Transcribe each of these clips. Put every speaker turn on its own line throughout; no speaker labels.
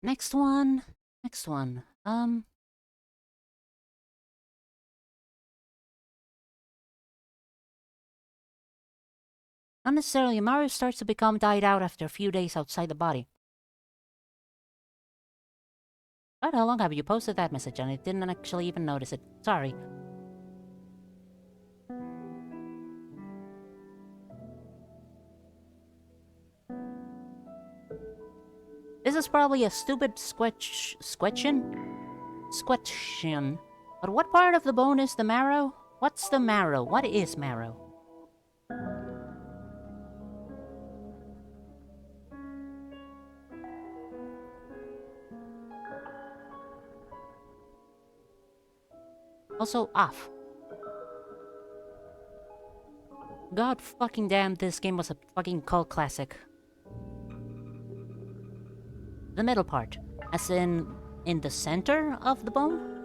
Next one. Next one. Not necessarily. Mario starts to become died out after a few days outside the body. Right, how long have you posted that message? And I didn't actually even notice it. Sorry. This is probably a stupid Squetchin. But what part of the bone is the marrow? What's the marrow? What is marrow? Also, off. God fucking damn, this game was a fucking cult classic. The middle part. As in the center of the bone?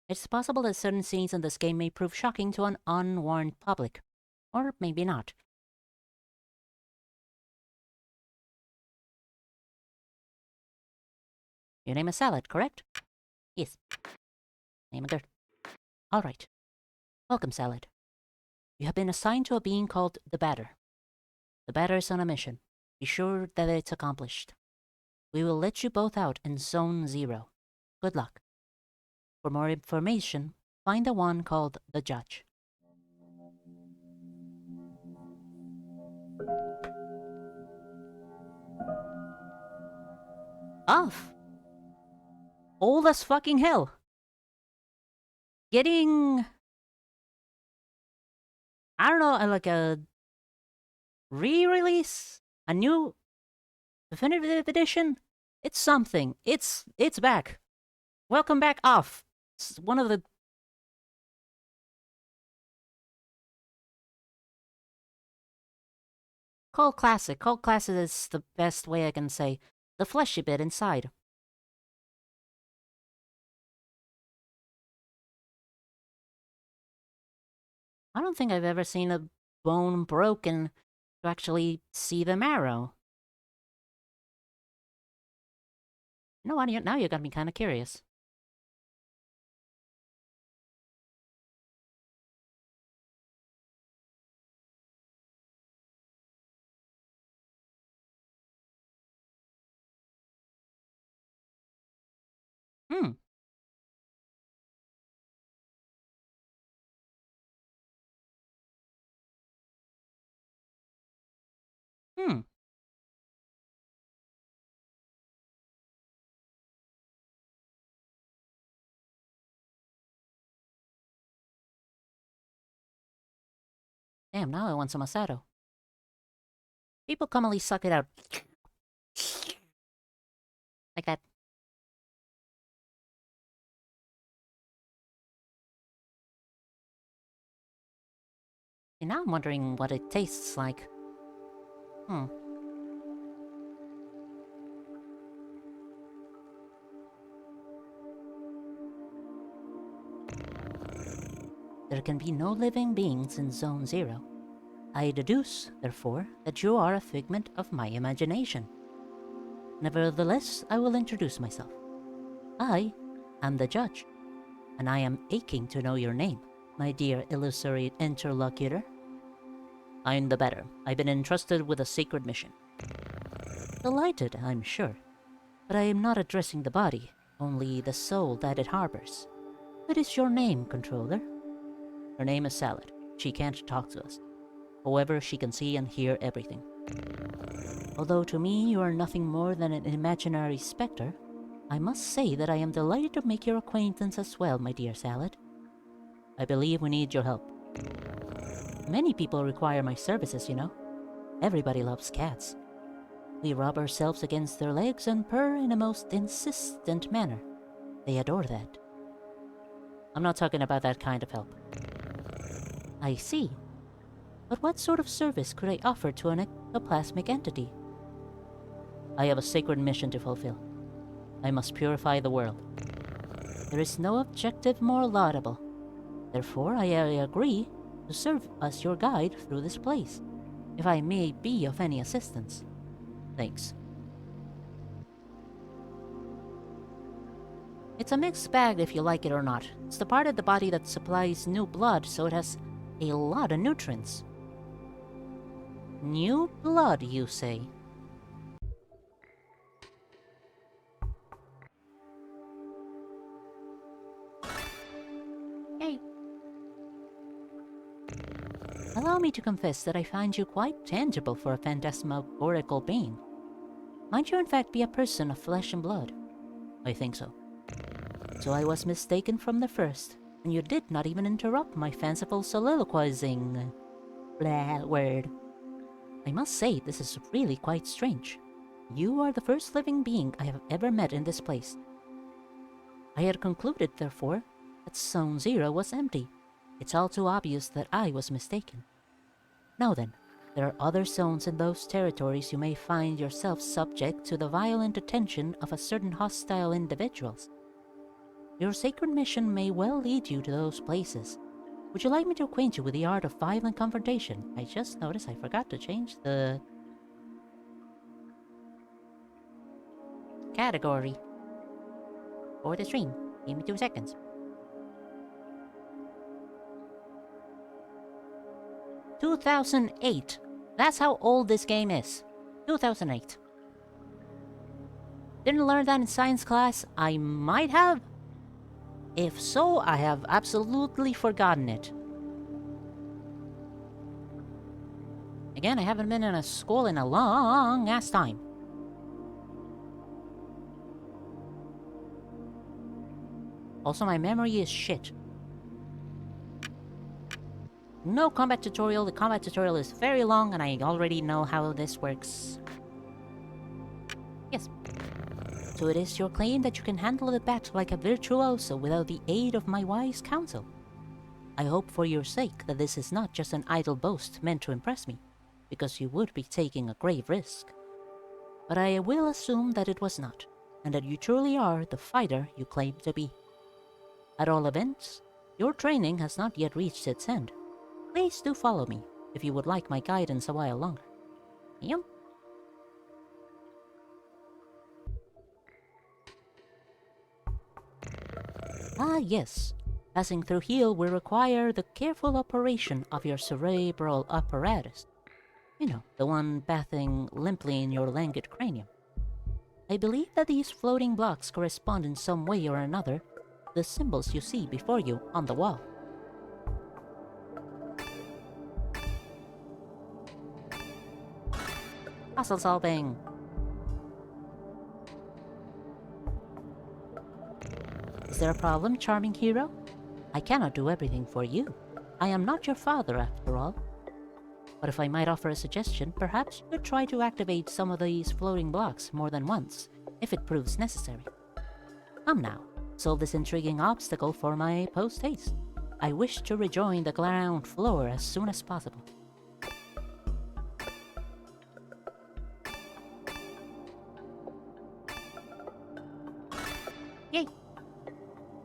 It's possible that certain scenes in this game may prove shocking to an unwarned public. Or maybe not. Your name is Salad, correct? Yes. Name of dirt. Alright. Welcome, Salad. You have been assigned to a being called the Batter. The Batter is on a mission. Be sure that it's accomplished. We will let you both out in Zone 0. Good luck. For more information, find the one called the Judge. Off! Old as fucking hell! Getting... I don't know, like a... re-release? A new... definitive edition? It's something. It's back. Welcome back, Off. It's one of the... Cult classic. Cult classic is the best way I can say. The fleshy bit inside. I don't think I've ever seen a bone broken to actually see the marrow. You know what? Now you got me kind of curious. Hmm. Hmm. Damn, now I want some asado. People commonly suck it out. Like that. And now I'm wondering what it tastes like. Hmm. There can be no living beings in Zone 0. I deduce, therefore, that you are a figment of my imagination. Nevertheless, I will introduce myself. I am the Judge, and I am aching to know your name, my dear illusory interlocutor. I'm the Better. I've been entrusted with a sacred mission. Delighted, I'm sure. But I am not addressing the body, only the soul that it harbors. What is your name, Controller? Her name is Salad. She can't talk to us. However, she can see and hear everything. Although to me you are nothing more than an imaginary specter, I must say that I am delighted to make your acquaintance as well, my dear Salad. I believe we need your help. Many people require my services, you know. Everybody loves cats. We rub ourselves against their legs and purr in a most insistent manner. They adore that. I'm not talking about that kind of help. I see. But what sort of service could I offer to an ectoplasmic entity? I have a sacred mission to fulfill. I must purify the world. There is no objective more laudable. Therefore, I agree to serve as your guide through this place, if I may be of any assistance. Thanks. It's a mixed bag if you like it or not. It's the part of the body that supplies new blood, so it has a lot of nutrients. New blood, you say? Hey. Allow me to confess that I find you quite tangible for a phantasmagorical being. Might you in fact be a person of flesh and blood? I think so. So I was mistaken from the first, and you did not even interrupt my fanciful soliloquizing word. I must say, this is really quite strange. You are the first living being I have ever met in this place. I had concluded, therefore, that Zone 0 was empty. It's all too obvious that I was mistaken. Now then, there are other zones in those territories you may find yourself subject to the violent attention of a certain hostile individuals. Your sacred mission may well lead you to those places. Would you like me to acquaint you with the art of violent confrontation? I just noticed I forgot to change the category for the stream. Give me 2 seconds. 2008. That's how old this game is. 2008. Didn't learn that in science class? I might have. If so, I have absolutely forgotten it. Again, I haven't been in a school in a long ass time. Also, my memory is shit. No combat tutorial. The combat tutorial is very long and I already know how this works. Yes. So it is your claim that you can handle the bat like a virtuoso without the aid of my wise counsel. I hope for your sake that this is not just an idle boast meant to impress me, because you would be taking a grave risk. But I will assume that it was not, and that you truly are the fighter you claim to be. At all events, your training has not yet reached its end. Please do follow me, if you would like my guidance a while longer. Yep. Ah, yes. Passing through here will require the careful operation of your cerebral apparatus. You know, the one bathing limply in your languid cranium. I believe that these floating blocks correspond in some way or another to the symbols you see before you on the wall. Puzzle solving! Is there a problem, charming hero? I cannot do everything for you. I am not your father, after all. But if I might offer a suggestion, perhaps you could try to activate some of these floating blocks more than once, if it proves necessary. Come now, solve this intriguing obstacle for my post-haste. I wish to rejoin the ground floor as soon as possible. Yay!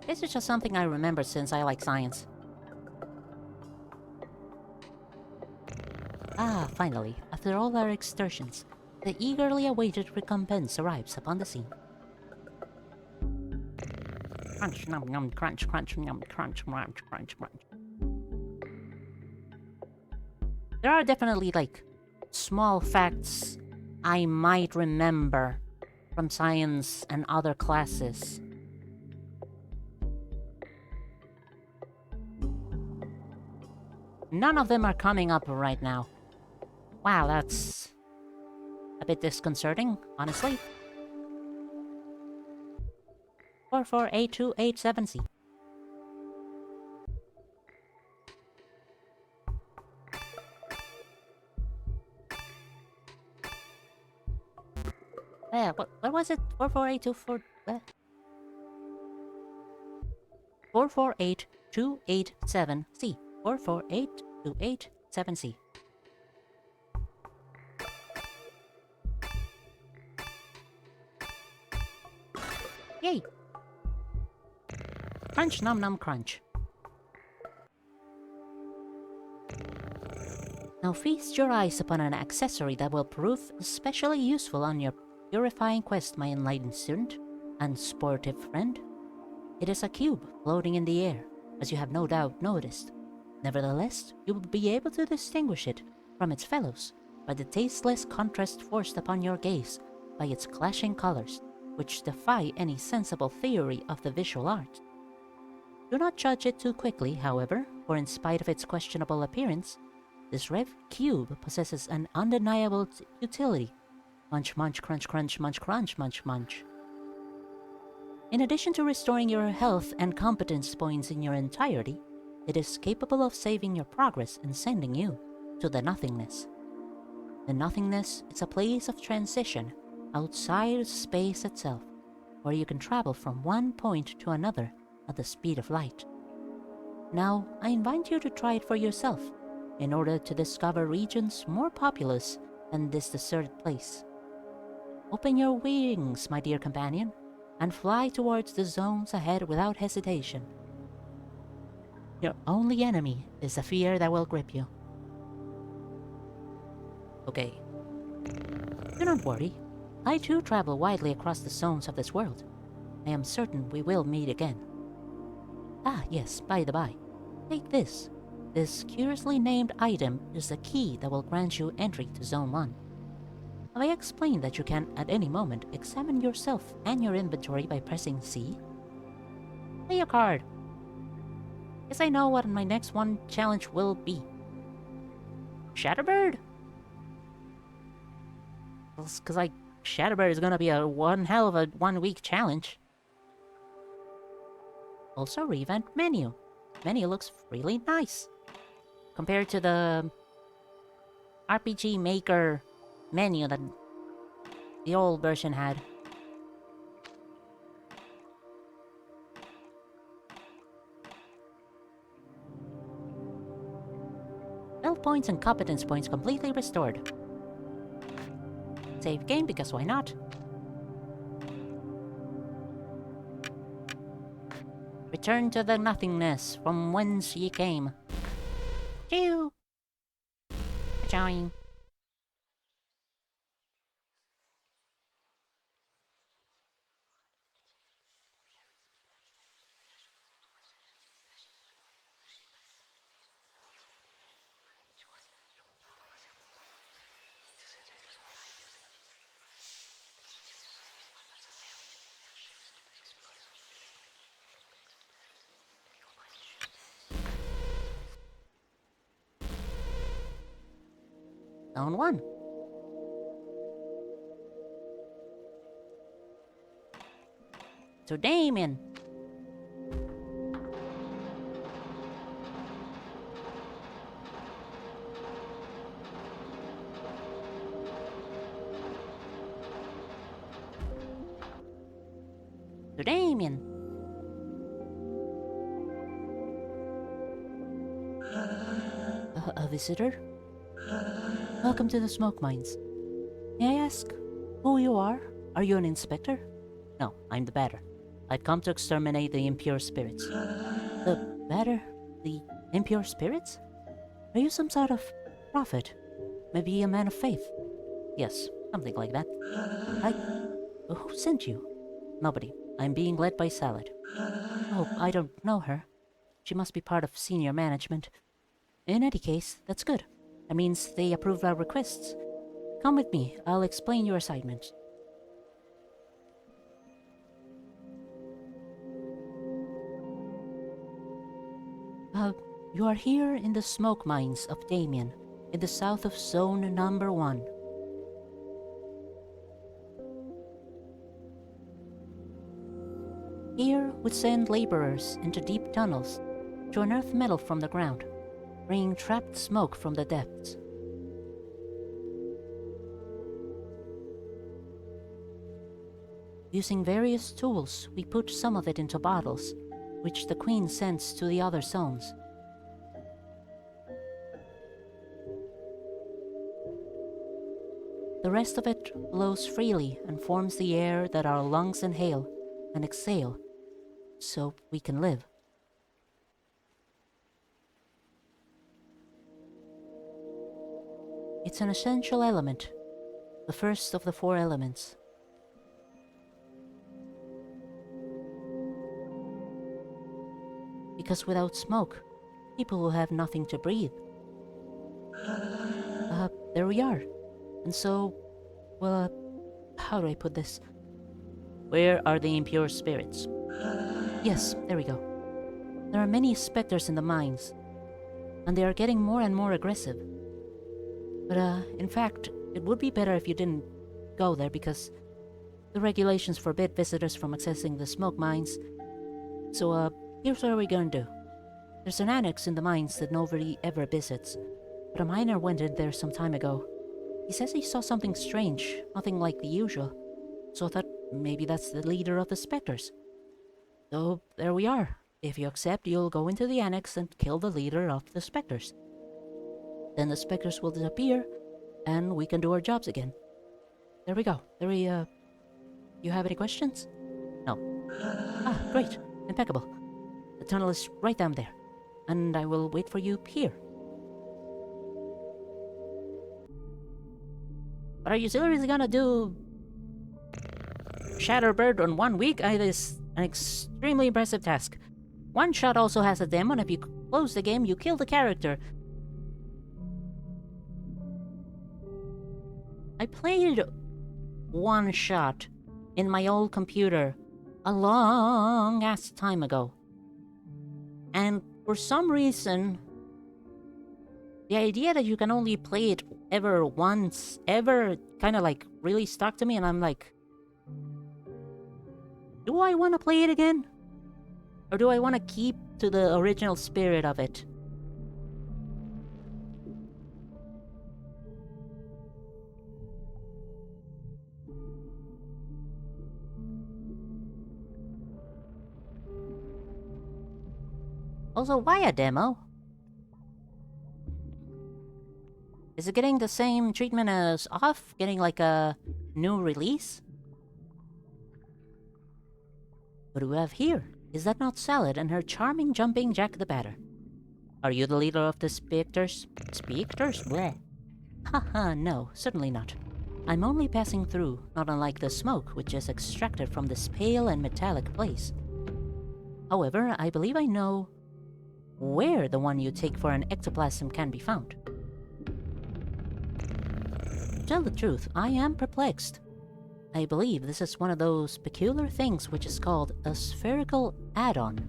This is just something I remember since I like science. Ah, finally, after all our exertions, the eagerly awaited recompense arrives upon the scene. Crunch, num, num, crunch, crunch, num, crunch, crunch, crunch, crunch. There are definitely, like, small facts I might remember from science and other classes. None of them are coming up right now. Wow, that's a bit disconcerting, honestly. 448287C. What was it? 44824... 448287C. 448287C. Yay! Crunch nom nom crunch. Now feast your eyes upon an accessory that will prove especially useful on your purifying quest, my enlightened student and sportive friend. It is a cube floating in the air, as you have no doubt noticed. Nevertheless, you will be able to distinguish it from its fellows by the tasteless contrast forced upon your gaze by its clashing colors, which defy any sensible theory of the visual art. Do not judge it too quickly, however, for in spite of its questionable appearance, this red cube possesses an undeniable utility. Munch, munch, crunch, crunch, munch, crunch, munch, munch. In addition to restoring your health and competence points in your entirety, it is capable of saving your progress and sending you to the nothingness. The nothingness is a place of transition outside space itself, where you can travel from one point to another at the speed of light. Now, I invite you to try it for yourself in order to discover regions more populous than this deserted place. Open your wings, my dear companion, and fly towards the zones ahead without hesitation. Your only enemy is the fear that will grip you. Okay. Do not worry. I too travel widely across the zones of this world. I am certain we will meet again. Ah, yes, by the by. Take this. This curiously named item is the key that will grant you entry to Zone 1. Have I explained that you can, at any moment, examine yourself and your inventory by pressing C? Play a card. Guess I know what my next one challenge will be. Shatterbird? Because, like, Shatterbird is gonna be a one hell of a 1 week challenge. Also, revamped menu. Menu looks really nice. Compared to the RPG Maker menu that the old version had. Health points and competence points completely restored. Save game because why not? Return to the nothingness from whence ye came. Chew! Chowing. Zone 1. To Damien. To Damien. A visitor? Welcome to the smoke mines. May I ask who you are? Are you an inspector? No, I'm the batter. I've come to exterminate the impure spirits. The batter? The impure spirits? Are you some sort of prophet? Maybe a man of faith? Yes, something like that. Who sent you? Nobody. I'm being led by Salad. Oh, I don't know her. She must be part of senior management. In any case, that's good. That means they approved our requests. Come with me. I'll explain your assignment. You are here in the smoke mines of Damien, in the south of Zone Number 1. Here, we send laborers into deep tunnels to unearth metal from the ground, bringing trapped smoke from the depths. Using various tools, we put some of it into bottles, which the Queen sends to the other zones. The rest of it blows freely and forms the air that our lungs inhale, and exhale so we can live. It's an essential element, the first of the 4 elements. Because without smoke, people will have nothing to breathe. There we are. And so, well, how do I put this? Where are the impure spirits? Yes, there we go. There are many specters in the mines, and they are getting more and more aggressive. But, in fact, it would be better if you didn't go there because the regulations forbid visitors from accessing the smoke mines. So, here's what we're gonna do. There's an annex in the mines that nobody ever visits, but a miner went in there some time ago. He says he saw something strange, nothing like the usual. So I thought maybe that's the leader of the specters. So there we are. If you accept, you'll go into the annex and kill the leader of the specters. Then the specters will disappear, and we can do our jobs again. There we go. You have any questions? No. Ah, great. Impeccable. The tunnel is right down there, and I will wait for you here. But are you seriously gonna do Shatterbird on 1 week? It is an extremely impressive task. One Shot also has a demo, and if you close the game, you kill the character. I played One Shot in my old computer a long ass time ago. And for some reason, the idea that you can only play it ever once, ever, kind of like really stuck to me, and I'm like, do I want to play it again? Or do I want to keep to the original spirit of it? Also, why a demo? Is it getting the same treatment as Off? Getting like a new release? What do we have here? Is that not Salad and her charming jumping Jack the Batter? Are you the leader of the Spectres? Spectres? Bleh. Haha, no, certainly not. I'm only passing through, not unlike the smoke which is extracted from this pale and metallic place. However, I believe I know where the one you take for an ectoplasm can be found. To tell the truth, I am perplexed. I believe this is one of those peculiar things which is called a spherical add-on.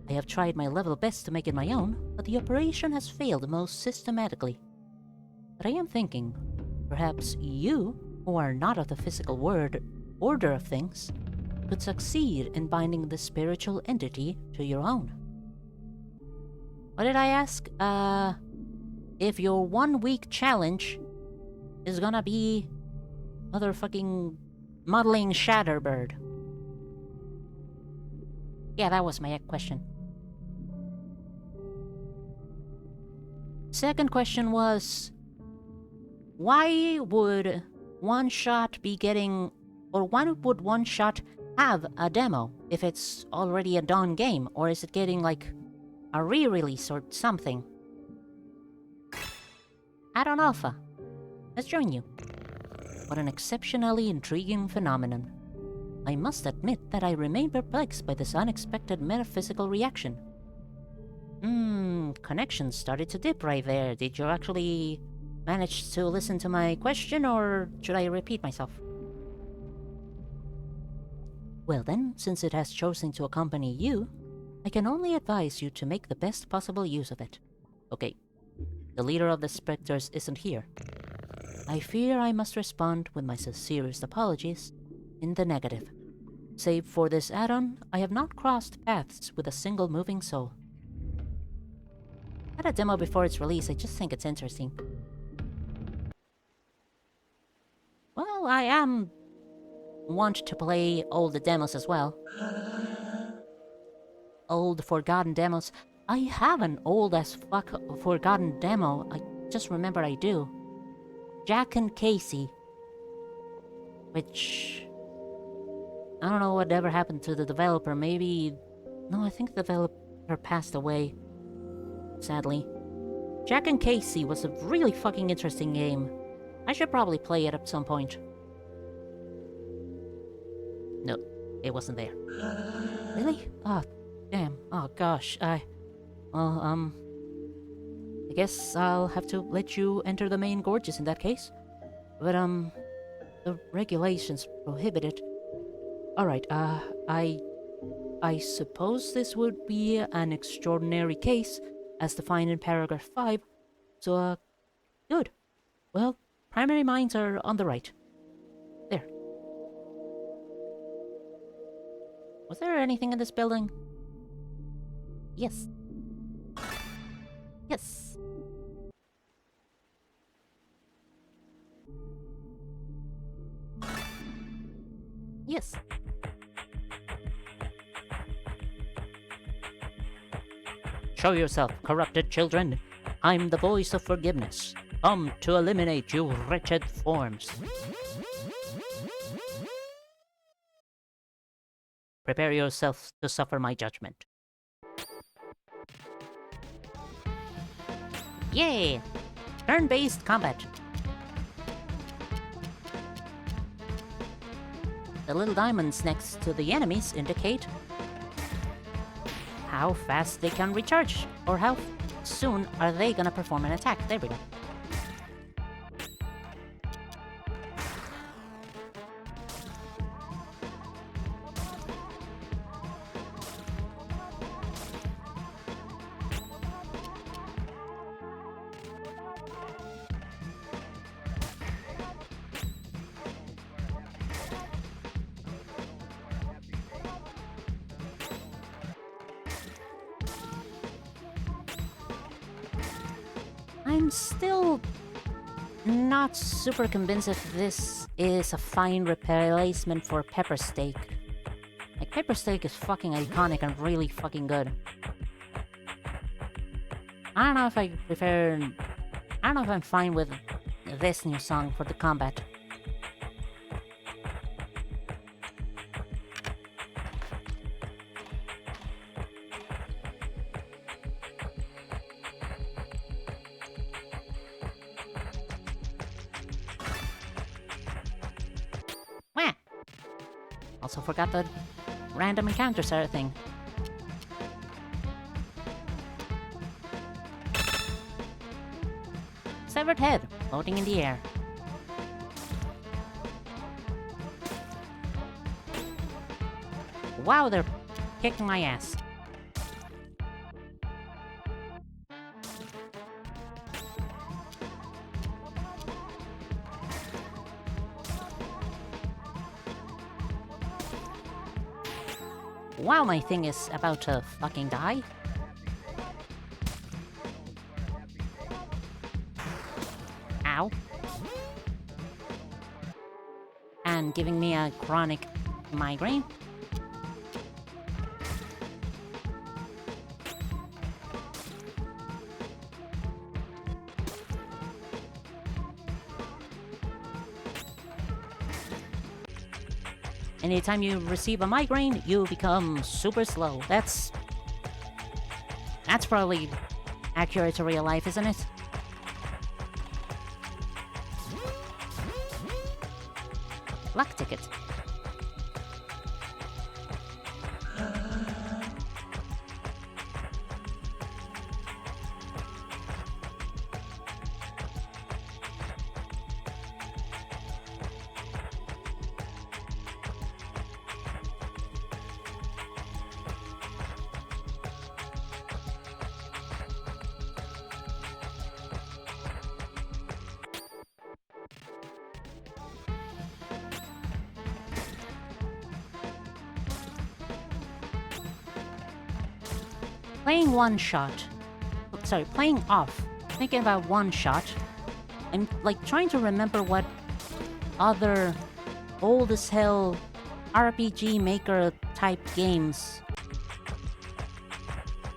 I have tried my level best to make it my own, but the operation has failed most systematically. But I am thinking, perhaps you, who are not of the physical order of things, could succeed in binding the spiritual entity to your own. What did I ask? If your 1 week challenge is gonna be motherfucking modeling Shatterbird. Yeah, that was my question. Second question was, why would One Shot be getting, or why would One Shot have a demo if it's already a done game, or is it getting like a re-release or something? I don't know, Fa. Let's join you. What an exceptionally intriguing phenomenon. I must admit that I remain perplexed by this unexpected metaphysical reaction. Connection started to dip right there. Did you actually manage to listen to my question, or should I repeat myself? Well then, since it has chosen to accompany you, I can only advise you to make the best possible use of it. Okay, the leader of the Spectres isn't here. I fear I must respond with my sincerest apologies in the negative. Save for this add-on, I have not crossed paths with a single moving soul. I had a demo before its release, I just think it's interesting. Well, I am want to play old demos as well. Old forgotten demos. I have an old as fuck forgotten demo. I just remember I do. Jack and Casey. Which I don't know whatever happened to the developer. Maybe... No, I think the developer passed away. Sadly. Jack and Casey was a really fucking interesting game. I should probably play it at some point. No, it wasn't there. Really? Oh, damn. Oh, gosh. Well, I guess I'll have to let you enter the main gorges in that case. But, the regulations prohibit it. Alright, I suppose this would be an extraordinary case, as defined in paragraph 5. So, good. Well, primary mines are on the right. There. Was there anything in this building? Yes. Yes. Yes. Show yourself, corrupted children. I'm the voice of forgiveness, come to eliminate you wretched forms. Prepare yourself to suffer my judgment. Yay! Turn-based combat. The little diamonds next to the enemies indicate how fast they can recharge, or how soon are they gonna perform an attack. There we go. I'm still not super convinced if this is a fine replacement for pepper steak. Like, pepper steak is fucking iconic and really fucking good. I don't know if I prefer... I don't know if I'm fine with this new song for the combat. Wah! Also forgot the random encounter sort of thing. Severed head, floating in the air. Wow, they're kicking my ass. Wow, my thing is about to fucking die. Ow. And giving me a chronic migraine. Anytime you receive a migraine, you become super slow. That's probably accurate to real life, isn't it? Luck ticket. Playing one shot. Sorry, playing off. Thinking about one shot. I'm like trying to remember what other old as hell RPG maker type games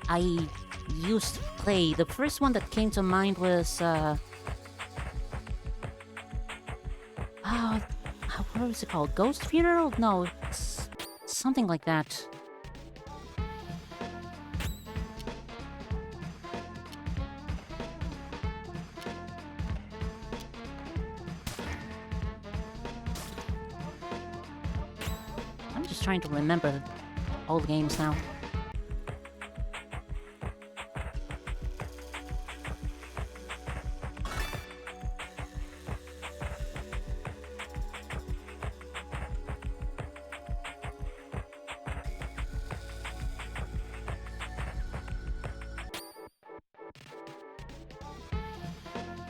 I used to play. The first one that came to mind was what was it called? Ghost Funeral? No, it's something like that. I'm just trying to remember old games now.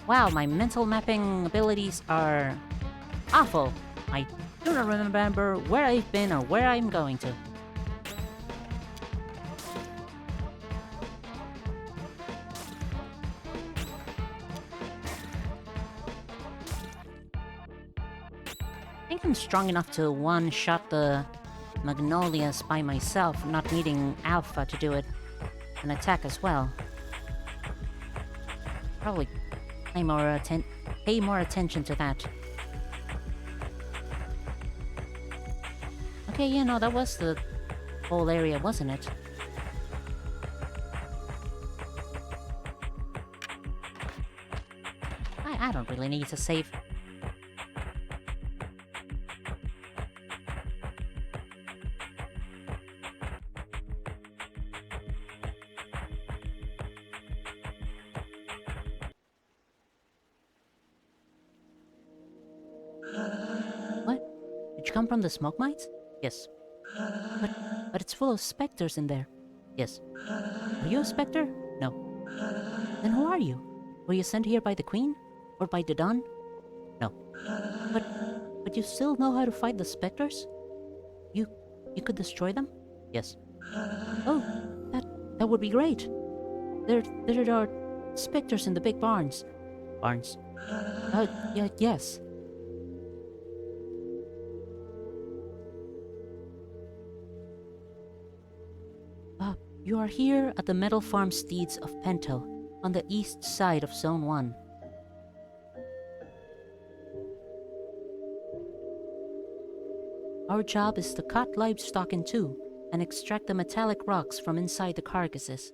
Wow, my mental mapping abilities are awful. I do not remember where I've been or where I'm going to. I think I'm strong enough to one-shot the Magnolias by myself, not needing Alpha to do it. An attack as well. Probably pay more attention to that. Okay, yeah, no, that was the whole area, wasn't it? I don't really need to save. What? Did you come from the smoke mines? Yes. But it's full of specters in there. Yes. Are you a specter? No. Then who are you? Were you sent here by the Queen? Or by the Dawn? No. But you still know how to fight the specters? You could destroy them? Yes. Oh, that would be great. There are specters in the big barns. Barns? Yeah, yes. You are here at the metal farm steeds of Pentel, on the east side of Zone 1. Our job is to cut livestock in two and extract the metallic rocks from inside the carcasses.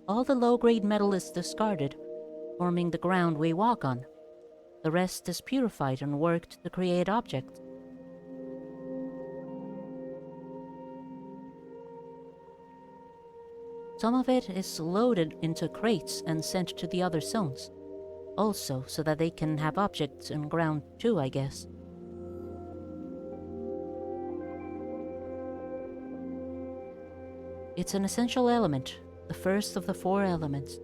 All the low-grade metal is discarded, forming the ground we walk on. The rest is purified and worked to create objects. Some of it is loaded into crates and sent to the other zones. Also, so that they can have objects in ground too, I guess. It's an essential element, the first of the 4 elements.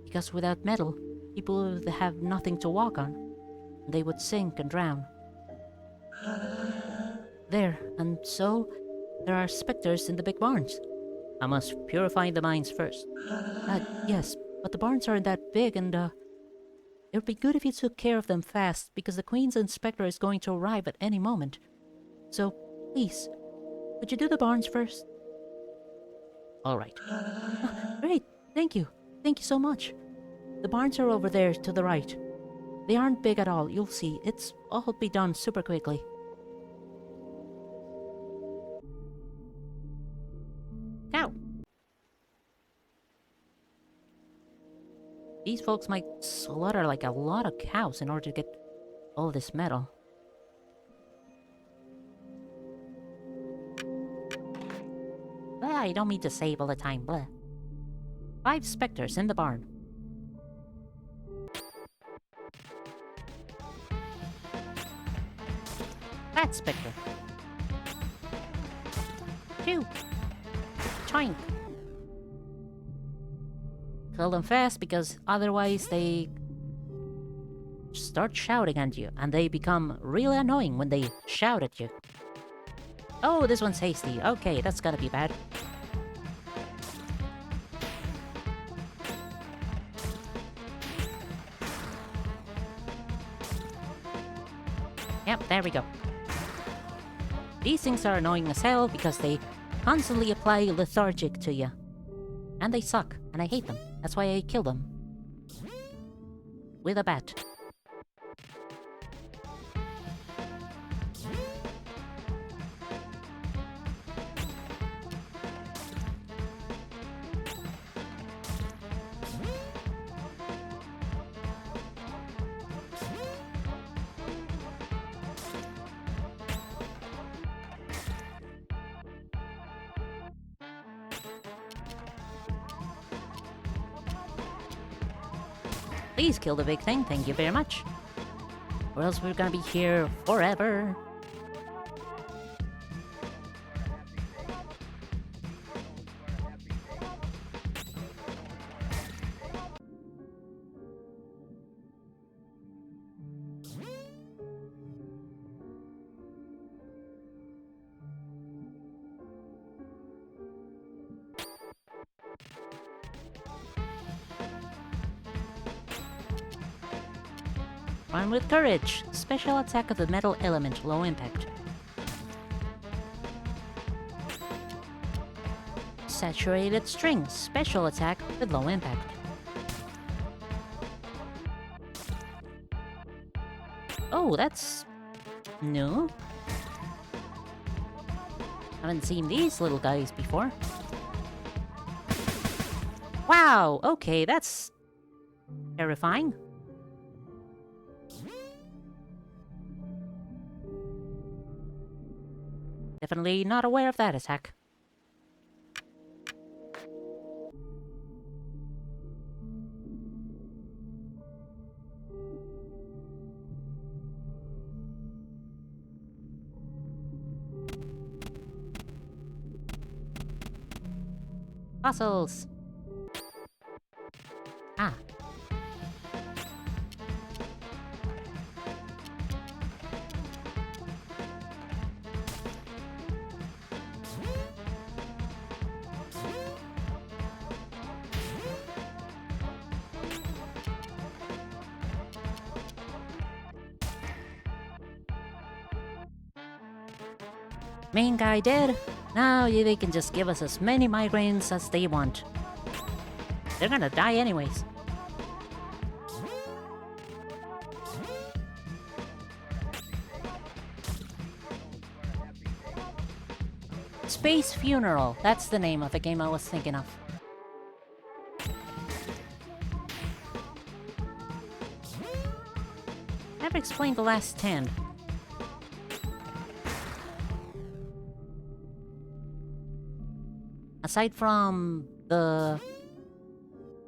Because without metal, people would have nothing to walk on. They would sink and drown. There, and so, there are specters in the big barns. I must purify the mines first. Yes, but the barns aren't that big and, it would be good if you took care of them fast, because the Queen's inspector is going to arrive at any moment. So, please, could you do the barns first? Alright. Great, thank you. Thank you so much. The barns are over there to the right. They aren't big at all, you'll see. It's all be done super quickly. Cow! These folks might slaughter like a lot of cows in order to get all this metal. I don't mean to save all the time, blah. 5 specters in the barn. That specter. 2. Choink. Kill them fast, because otherwise they start shouting at you, and they become really annoying when they shout at you. Oh, this one's hasty. Okay, that's gotta be bad. Yep, there we go. These things are annoying as hell because they constantly apply lethargic to you. And they suck, and I hate them. That's why I kill them. With a bat. Please kill the big thing, thank you very much. Or else we're gonna be here forever. Run with courage. Special attack of the metal element, low impact. Saturated string, special attack with low impact. Oh, that's new. Haven't seen these little guys before. Wow, okay, that's terrifying. Definitely not aware of that attack. Fossils! Ah. Main guy dead. Now they can just give us as many migraines as they want. They're gonna die anyways. Space Funeral. That's the name of the game I was thinking of. Never explained the last stand. Aside from the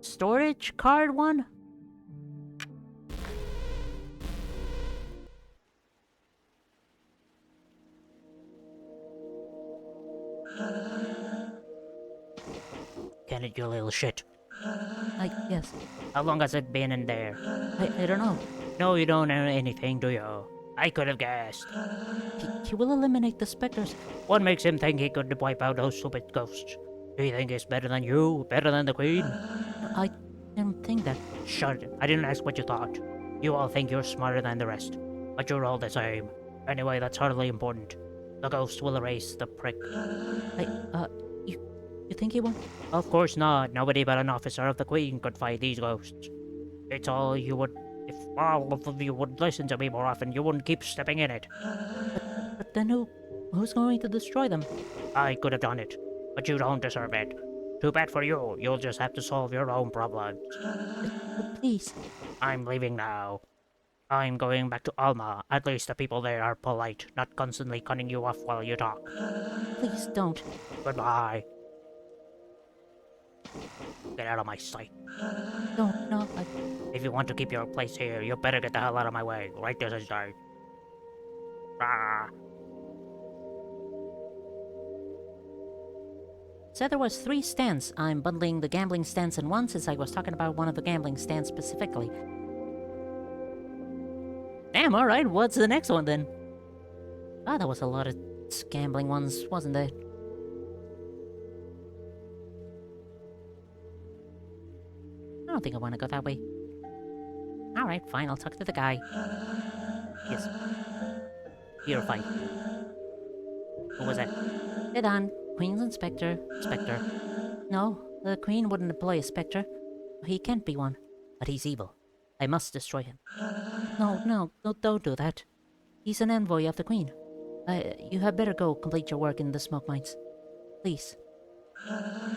storage card one? Can it, you little shit? Yes. How long has it been in there? I don't know. No, you don't know anything, do you? I could have guessed. He will eliminate the specters. What makes him think he could wipe out those stupid ghosts? Do you think he's better than you? Better than the Queen? I didn't think that. Shut it. I didn't ask what you thought. You all think you're smarter than the rest. But you're all the same. Anyway, that's hardly important. The ghost will erase the prick. You think he won't? Of course not. Nobody but an officer of the Queen could fight these ghosts. It's all you would... If all of you would listen to me more often, you wouldn't keep stepping in it. But then who's going to destroy them? I could have done it, but you don't deserve it. Too bad for you. You'll just have to solve your own problems. But please. I'm leaving now. I'm going back to Alma. At least the people there are polite, not constantly cutting you off while you talk. Please don't. Goodbye. Get out of my sight. No, If you want to keep your place here, you better get the hell out of my way. Right this inside. Ah. Said there was 3 stands. I'm bundling the gambling stands in one since I was talking about one of the gambling stands specifically. Damn, alright, what's the next one then? Ah, that was a lot of gambling ones, wasn't it? I don't think I want to go that way. Alright, fine, I'll talk to the guy. Yes. Purified. Who was that? Head on. Queen's Inspector. Spectre. No, The Queen wouldn't employ a spectre. He can't be one. But he's evil. I must destroy him. No, don't do that. He's an envoy of the Queen. You had better go complete your work in the smoke mines. Please.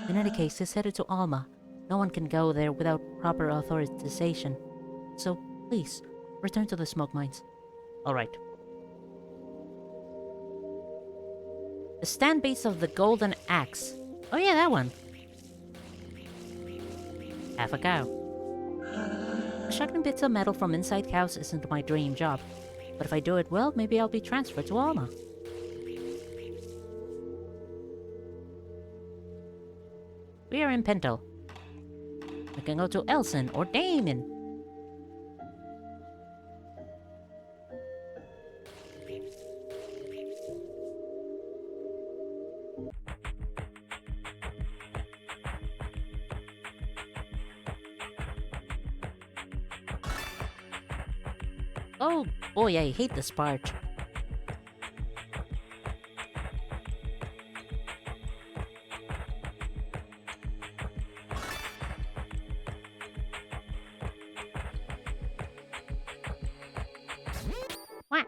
In any case, he's headed to Alma. No one can go there without proper authorization. So, please, return to the smoke mines. Alright. The stand base of the Golden Axe. Oh yeah, that one. Half a cow. Shucking bits of metal from inside cows isn't my dream job. But if I do it well, maybe I'll be transferred to Alma. We are in Pinto. We can go to Elson or Damon. Oh boy, I hate this part. What?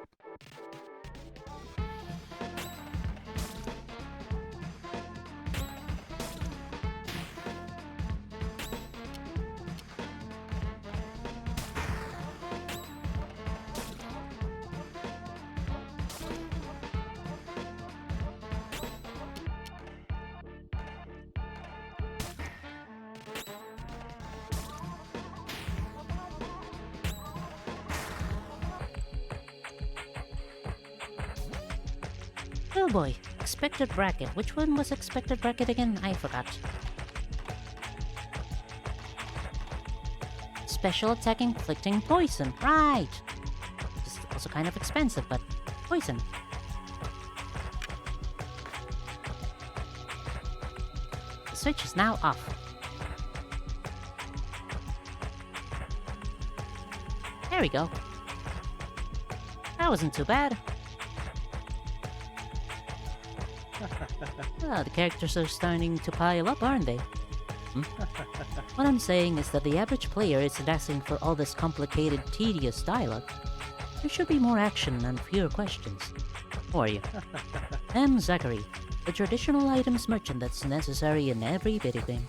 Oh boy, expected bracket. Which one was expected bracket again? I forgot. Special attack inflicting poison. Right! This is also kind of expensive, but poison. The switch is now off. There we go. That wasn't too bad. Ah, the characters are starting to pile up, aren't they? What I'm saying is that the average player isn't asking for all this complicated, tedious dialogue. There should be more action and fewer questions. Who are you? I'm Zachary, the traditional items merchant that's necessary in every video game.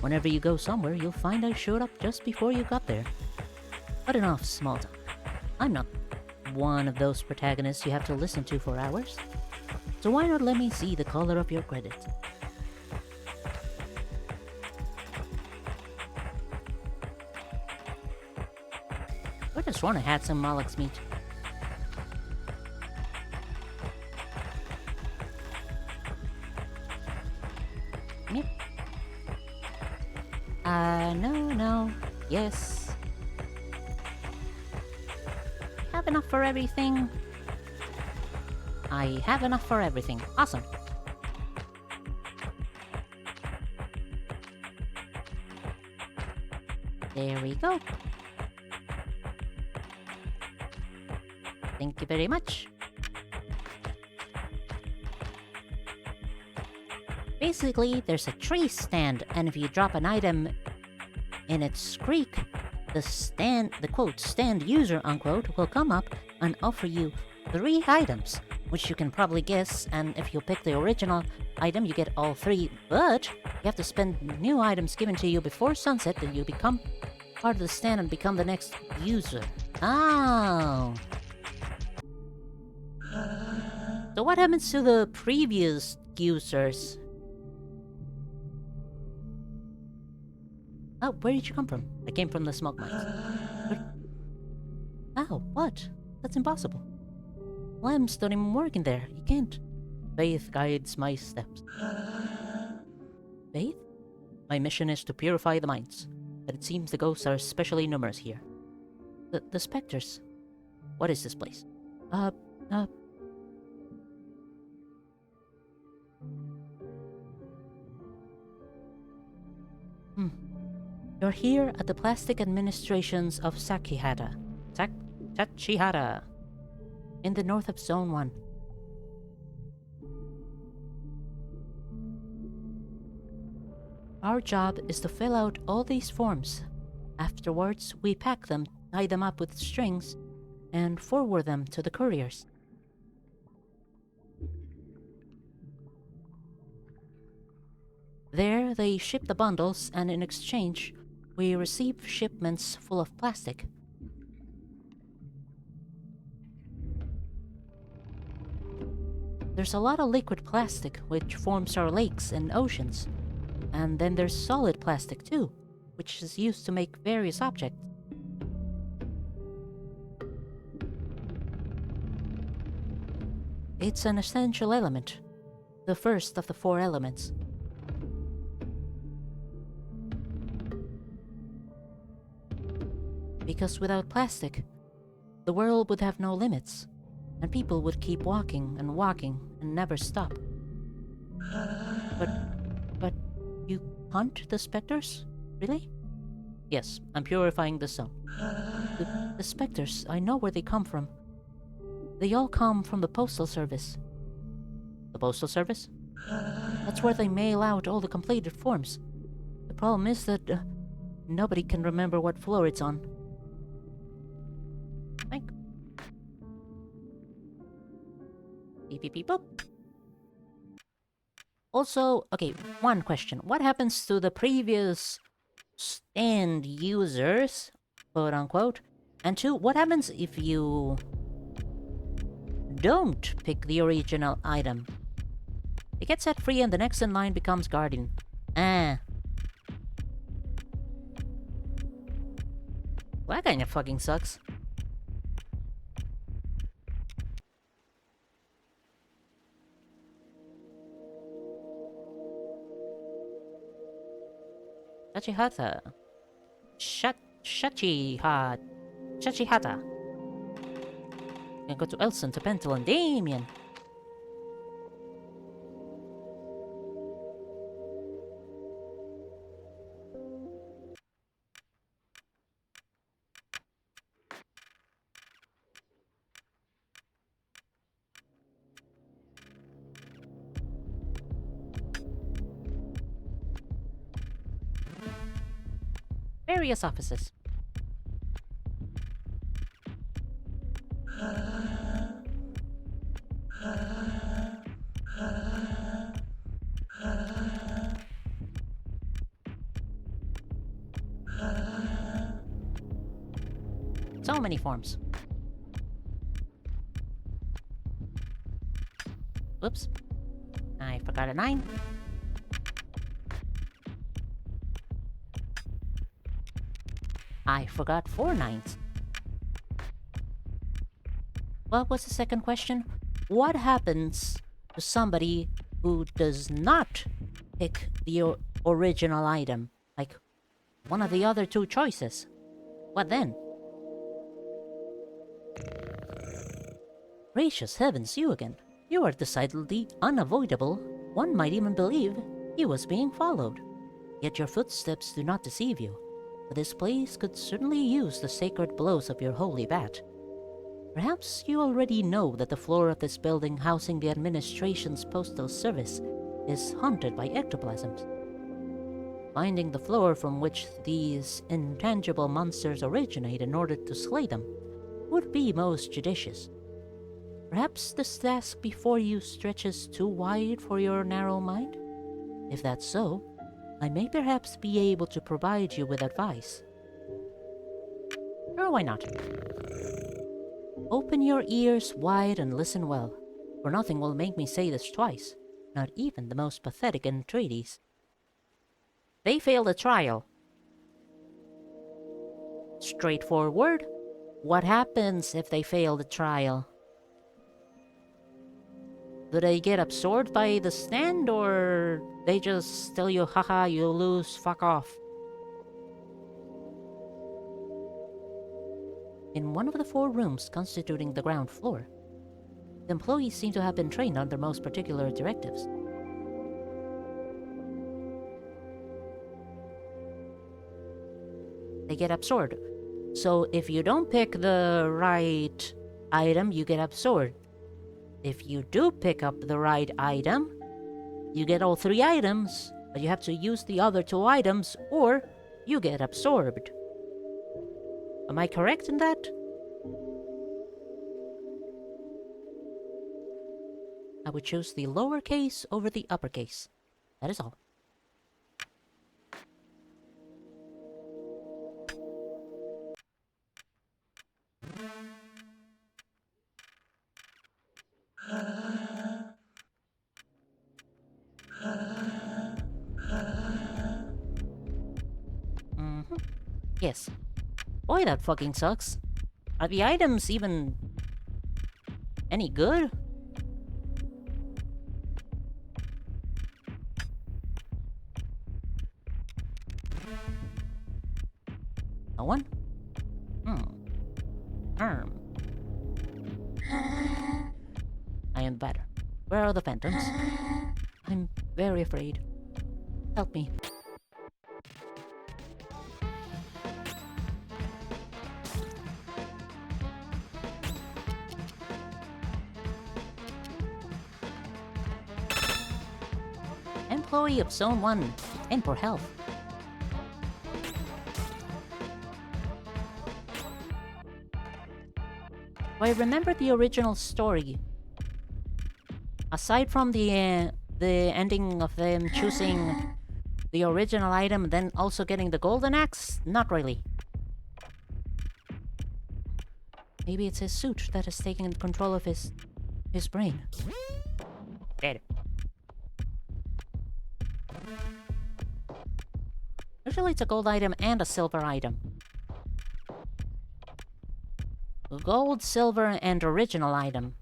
Whenever you go somewhere, you'll find I showed up just before you got there. But enough small talk. I'm not one of those protagonists you have to listen to for hours. So why not let me see the color of your credit? I just want to have some Malak's meat. Yep. No. Yes. Have enough for everything? I have enough for everything. Awesome. There we go. Thank you very much. Basically, there's a tree stand, and if you drop an item in its creek, the quote, stand user, unquote, will come up and offer you 3 items, which you can probably guess, and if you pick the original item, you get all 3, but you have to spend new items given to you before sunset, and you become part of the stand and become the next user. Oh! So what happens to the previous users? Oh, where did you come from? I came from the smoke mines. Oh, what? That's impossible. Lamb's don't even work in there. You can't. Faith guides my steps. Faith? My mission is to purify the mines, but it seems the ghosts are especially numerous here. The specters. What is this place? You're here at the plastic administrations of Tachihara, in the north of Zone 1. Our job is to fill out all these forms. Afterwards, we pack them, tie them up with strings, and forward them to the couriers. There, they ship the bundles, and in exchange, we receive shipments full of plastic. There's a lot of liquid plastic, which forms our lakes and oceans. And then there's solid plastic too, which is used to make various objects. It's an essential element, the first of the 4 elements. Because without plastic, the world would have no limits, and people would keep walking and never stop. But you hunt the specters? Really? Yes, I'm purifying the zone. The specters, I know where they come from. They all come from the Postal Service. The Postal Service? That's where they mail out all the completed forms. The problem is that nobody can remember what floor it's on. Thank. Beep beep beep boop. Also, okay, one question. What happens to the previous stand users, quote unquote? And 2, what happens if you don't pick the original item? They get set free and the next in line becomes guardian. Well, that kinda fucking sucks. Shachihata. Shachihata. Can go to Elson, to Pentel, and Damien. Various offices. So many forms. Whoops. I forgot a 9. I forgot 4 9s. What was the second question? What happens to somebody who does not pick the original item? Like, one of the other 2 choices. What then? Gracious heavens, you again. You are decidedly unavoidable. One might even believe he was being followed. Yet your footsteps do not deceive you. For this place could certainly use the sacred blows of your holy bat. Perhaps you already know that the floor of this building housing the administration's postal service is haunted by ectoplasms. Finding the floor from which these intangible monsters originate in order to slay them would be most judicious. Perhaps this task before you stretches too wide for your narrow mind? If that's so, I may perhaps be able to provide you with advice. Or why not? Open your ears wide and listen well, for nothing will make me say this twice, not even the most pathetic entreaties. They failed the trial. Straightforward. What happens if they fail the trial? Do they get absorbed by the stand, or they just tell you, haha, you lose, fuck off? In one of the 4 rooms constituting the ground floor, the employees seem to have been trained under most particular directives. They get absorbed. So if you don't pick the right item, you get absorbed. If you do pick up the right item, you get all 3 items, But you have to use the other two items or you get absorbed. Am I correct in that? I would choose the lowercase over the uppercase. That is all. Mm-hmm. Yes. Boy, that fucking sucks. Are the items even any good? No one? Arm. I am better. Where are the phantoms? I'm very afraid. Help me. Employee of Zone 1. And for health. I remember the original story. Aside from the ending of them choosing the original item, then also getting the golden axe, not really. Maybe it's his suit that has taken control of his brain. Dead. Usually it's a gold item and a silver item. Gold, silver, and original item.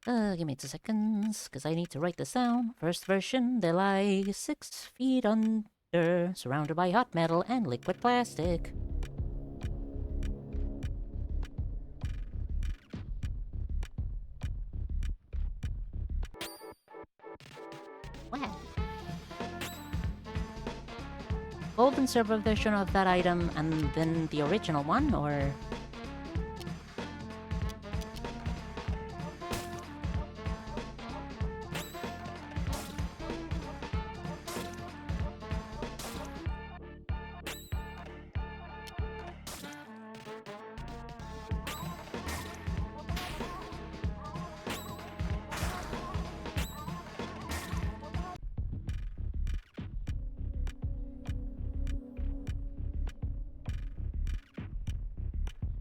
Give me 2 seconds, because I need to write this down. First version, they lie 6 feet under, surrounded by hot metal and liquid plastic. Wow. Gold and silver version of that item, and then the original one, or...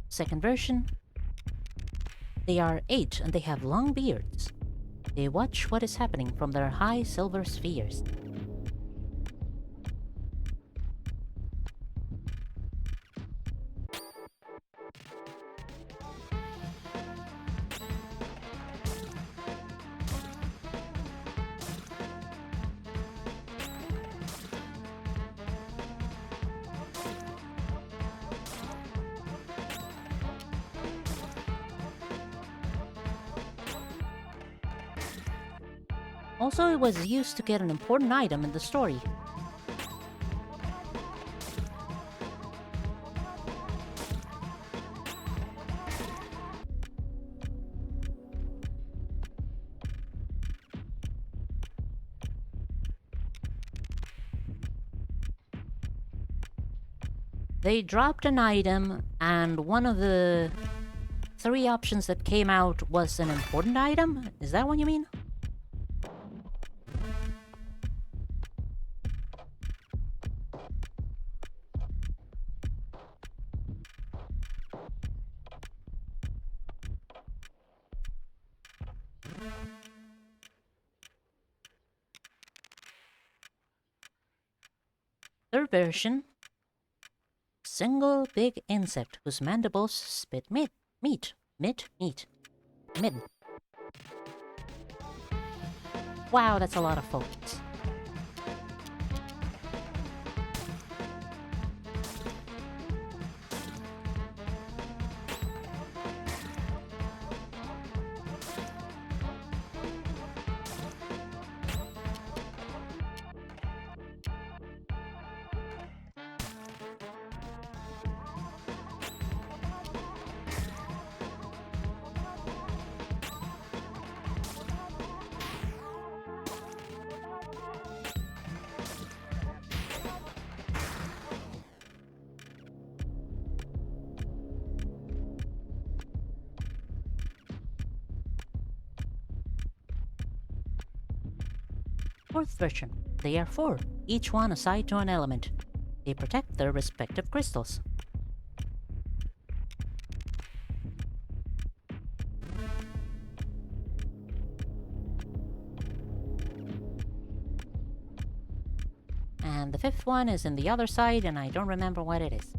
Second version. They are 8 and they have long beards. They watch what is happening from their high silver spheres. Also, it was used to get an important item in the story. They dropped an item, and one of the 3 options that came out was an important item? Is that what you mean? Third version. Single big insect whose mandibles spit meat. Mid. Wow, that's a lot of focus. Fourth version. They are four, each one assigned to an element. They protect their respective crystals. And the fifth one is in the other side, and I don't remember what it is.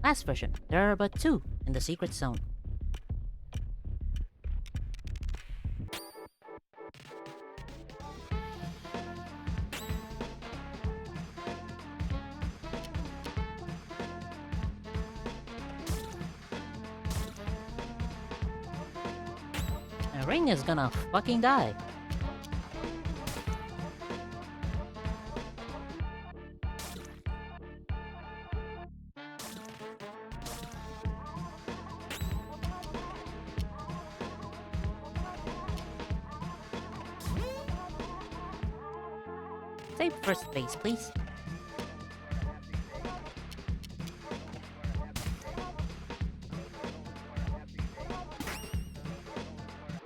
Last version. There are but two in the secret zone. The ring is gonna fucking die. Save first base, please.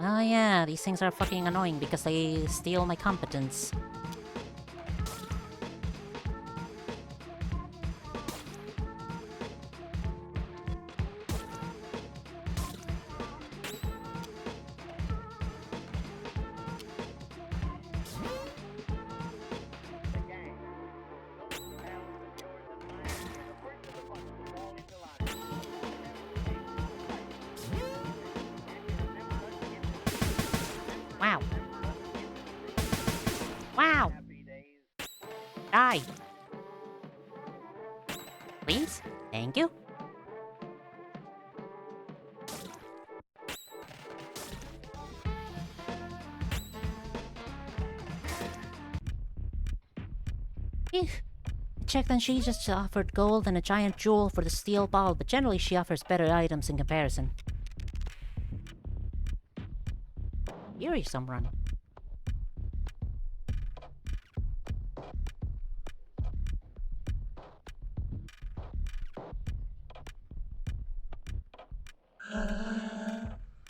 Oh yeah, these things are fucking annoying because they steal my competence. Wow. Wow! Die! Please? Thank you. Ew. I checked and she just offered gold and a giant jewel for the steel ball, but generally she offers better items in comparison. Here is some run.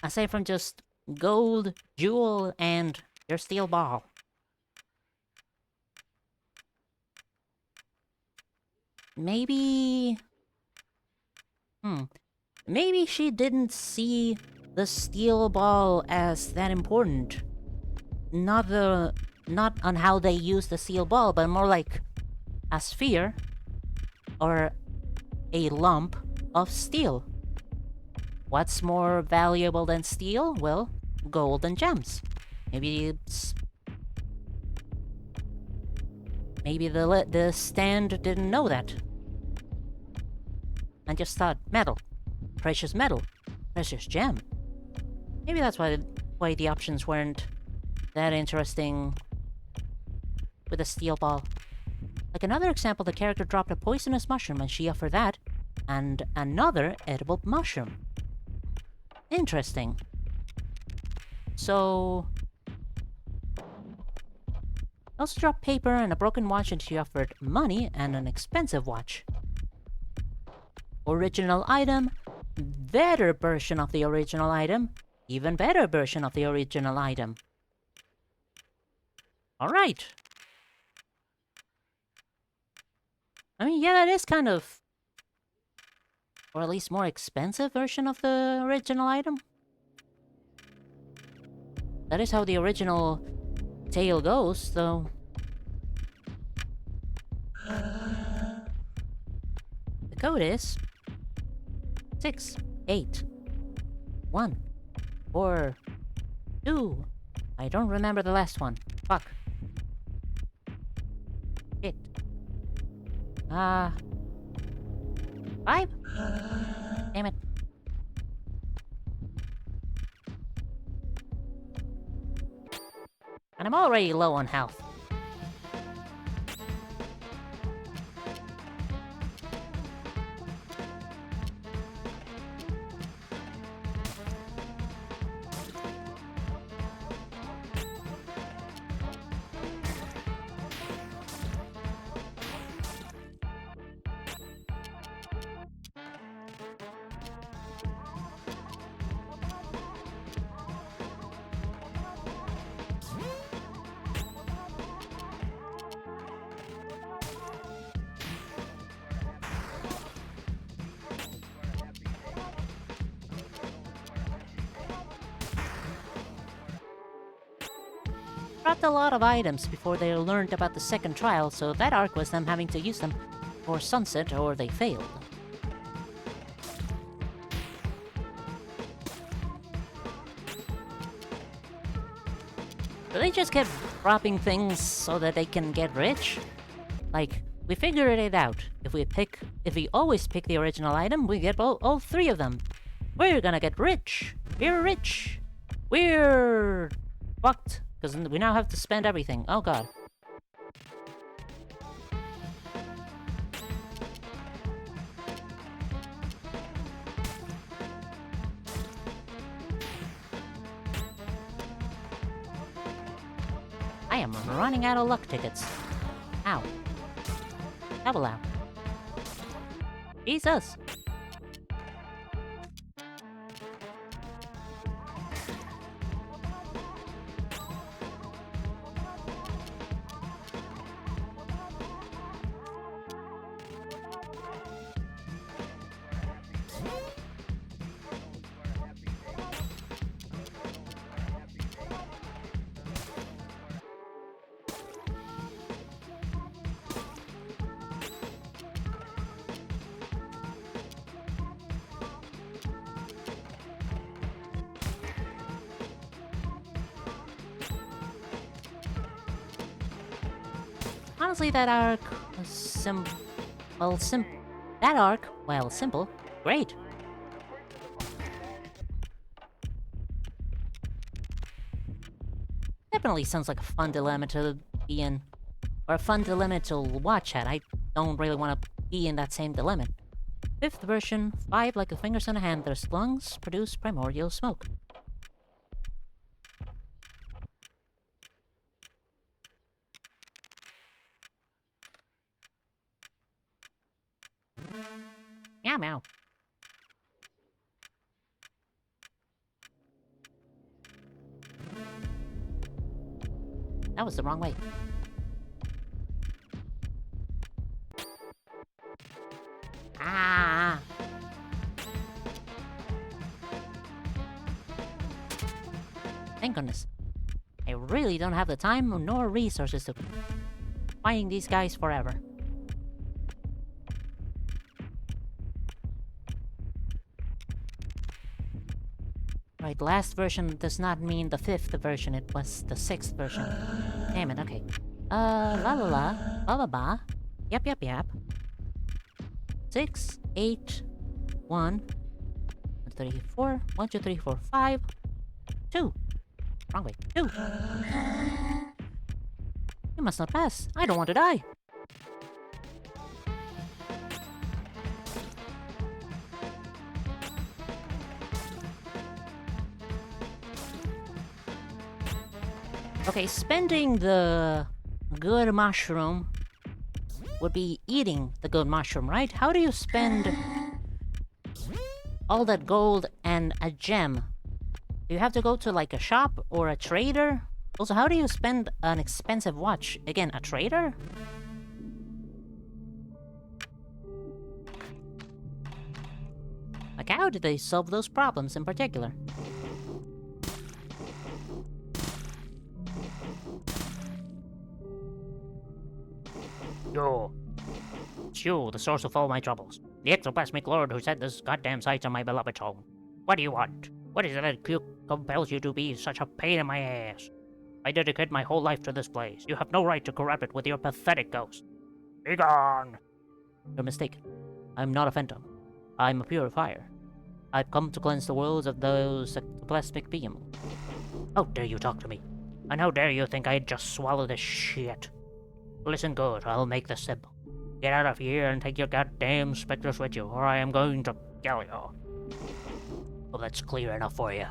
Aside from just gold, jewel, and your steel ball. Maybe... Maybe she didn't see the steel ball as that important. Not on how they use the steel ball, but more like a sphere or a lump of steel. What's more valuable than steel? Well, gold and gems. Maybe the stand didn't know that. And just thought, metal, precious gem. Maybe that's why the options weren't that interesting with a steel ball. Like another example, the character dropped a poisonous mushroom and she offered that, and another edible mushroom. Interesting. So... also dropped paper and a broken watch and she offered money and an expensive watch. Original item, better version of the original item, even better version of the original item. Alright. I mean, yeah, that is kind of... or at least more expensive version of the original item. That is how the original tale goes, though. The code is 6, 8, 1, 4, 2. I don't remember the last one. Fuck. Shit. 5? Damn it. And I'm already low on health. dropped a lot of items before they learned about the second trial, so that arc was them having to use them for sunset or they failed. So they just kept dropping things so that they can get rich? Like, we figured it out. If we always pick the original item, we get all three of them. We're gonna get rich. We're rich. We're fucked. Because we now have to spend everything. Oh god. I am running out of luck tickets. Ow. Double ow. Jesus! Honestly, that arc was while simple, great. Definitely sounds like a fun dilemma to be in. Or a fun dilemma to watch at. I don't really want to be in that same dilemma. Fifth version, 5 like the fingers on a hand, their lungs produce primordial smoke. Meow meow. That was the wrong way. Ah! Thank goodness. I really don't have the time nor resources to fighting these guys forever. Right, last version does not mean the 5th version, it was the 6th version. Damn it, okay. La la la, ba ba ba, yep yep yep. 6, 8, 1, 3, 4, 1, 2, 3, 4, 5, 2. Wrong way, 2. You must not pass, I don't want to die. Okay, spending the good mushroom would be eating the good mushroom, right? How do you spend all that gold and a gem? Do you have to go to like a shop or a trader? Also, how do you spend an expensive watch? Again, a trader? Like, how did they solve those problems in particular? It's you, the source of all my troubles. The ectoplasmic lord who set this goddamn sights on my beloved home. What do you want? What is it that compels you to be such a pain in my ass? I dedicate my whole life to this place. You have no right to corrupt it with your pathetic ghost. Be gone! You're mistaken. I'm not a phantom. I'm a purifier. I've come to cleanse the worlds of those ectoplasmic beings. How dare you talk to me? And how dare you think I'd just swallow this shit? Listen good, I'll make this simple. Get out of here and take your goddamn specters with you, or I am going to kill you. Oh, that's clear enough for you.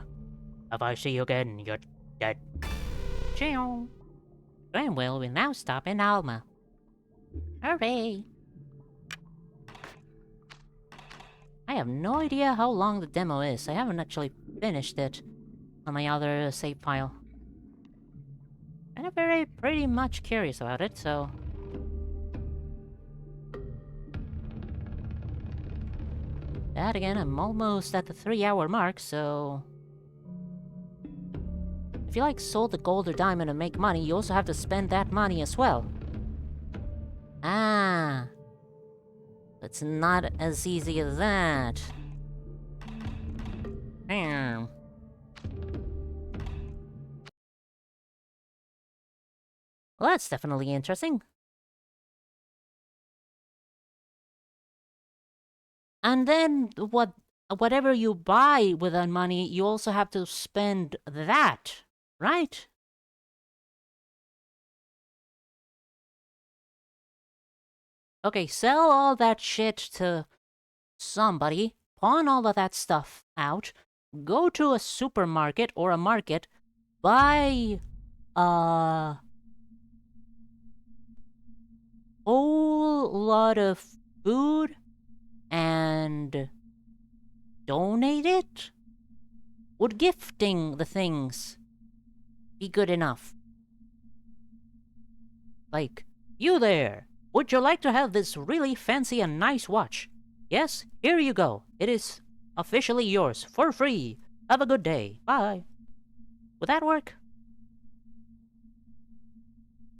If I see you again, you're dead. Ciao. Bramwell will now stop in Alma. Hooray! I have no idea how long the demo is. I haven't actually finished it on my other save file. And I'm pretty much curious about it, so... That again, I'm almost at the 3-hour mark, so... if you like sold the gold or diamond to make money, you also have to spend that money as well. Ah. It's not as easy as that. Hmm. Well, that's definitely interesting. And then whatever you buy with that money, you also have to spend that, right? Okay, sell all that shit to somebody, pawn all of that stuff out, go to a supermarket or a market, buy a whole lot of food and donate it? Would gifting the things be good enough? Like, you there, would you like to have this really fancy and nice watch? Yes, here you go. It is officially yours, for free. Have a good day. Bye. Would that work?